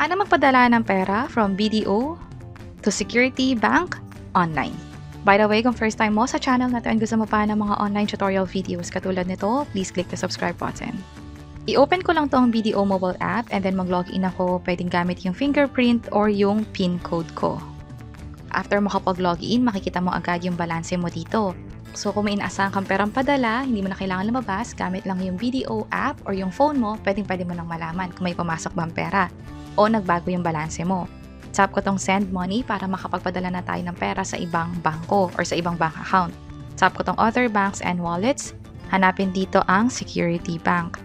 Paano magpadala ng pera from BDO to security bank online? By the way, kung first time mo sa channel na to and gusto mo pa ng mga online tutorial videos katulad nito, please click the subscribe button. I-open ko lang tong BDO mobile app and then mag-login ako. Pwedeng gamit yung fingerprint or yung PIN code ko. After makapag-login, makikita mo agad yung balanse mo dito. So kung may inaasahan kang perang padala, hindi mo na kailangan lumabas, gamit lang yung BDO app or yung phone mo, pwede mo nang malaman kung may pumasok bang pera o nagbago yung balanse mo. Tap ko tong send money para makapagpadala na tayo ng pera sa ibang bangko or sa ibang bank account. Tap ko tong other banks and wallets. Hanapin dito ang security bank.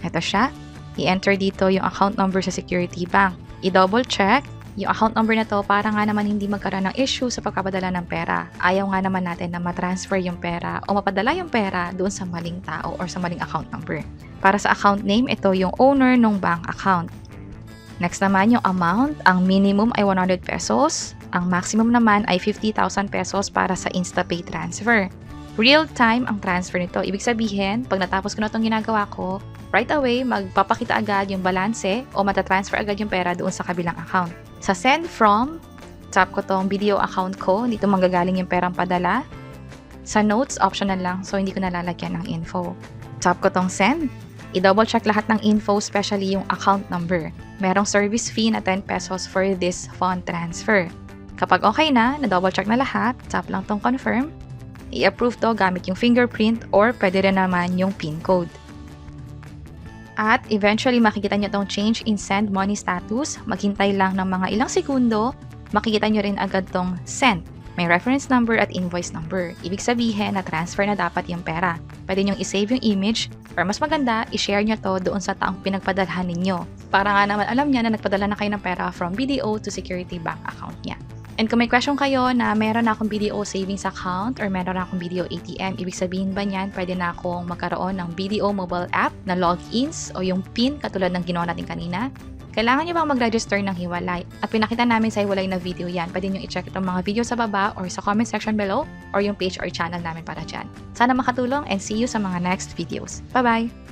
Ito siya. I-enter dito yung account number sa security bank. I-double check yung account number na to para nga naman hindi magkaroon ng issue sa pagpapadala ng pera. Ayaw nga naman natin na matransfer yung pera o mapadala yung pera doon sa maling tao or sa maling account number. Para sa account name, ito yung owner ng bank account. Next naman yung amount, ang minimum ay 100 pesos, ang maximum naman ay 50,000 pesos para sa InstaPay transfer. Real time ang transfer nito. Ibig sabihin, pag natapos ko na itong ginagawa ko, right away, magpapakita agad yung balanse o matatransfer agad yung pera doon sa kabilang account. Sa send from, tap ko tong BDO account ko, dito manggagaling yung perang padala. Sa notes, optional lang, so hindi ko nalalagyan ng info. Tap ko tong send. I-double check lahat ng info, especially yung account number. Merong service fee na 10 pesos for this fund transfer. Kapag okay na-double check na lahat, tap lang tong confirm. I-approve to gamit yung fingerprint or pwede rin naman yung PIN code. At eventually makikita nyo tong change in send money status. Maghintay lang ng mga ilang segundo, makikita nyo rin agad tong send. May reference number at invoice number. Ibig sabihin na transfer na dapat yung pera. Pwede nyong isave yung image or mas maganda, i-share nyo to doon sa taong pinagpadalhan ninyo. Para nga naman alam niya na nagpadala na kayo ng pera from BDO to security bank account niya. And kung may question kayo na meron na akong BDO savings account or meron na akong BDO ATM, ibig sabihin ba niyan pwede na akong magkaroon ng BDO mobile app na logins o yung PIN katulad ng ginawa natin kanina? Kailangan nyo bang mag-register ng hiwalay? At pinakita namin sa hiwalay na video yan. Pwede nyo i-check itong mga video sa baba or sa comment section below or yung page or channel namin para dyan. Sana makatulong and see you sa mga next videos. Bye-bye!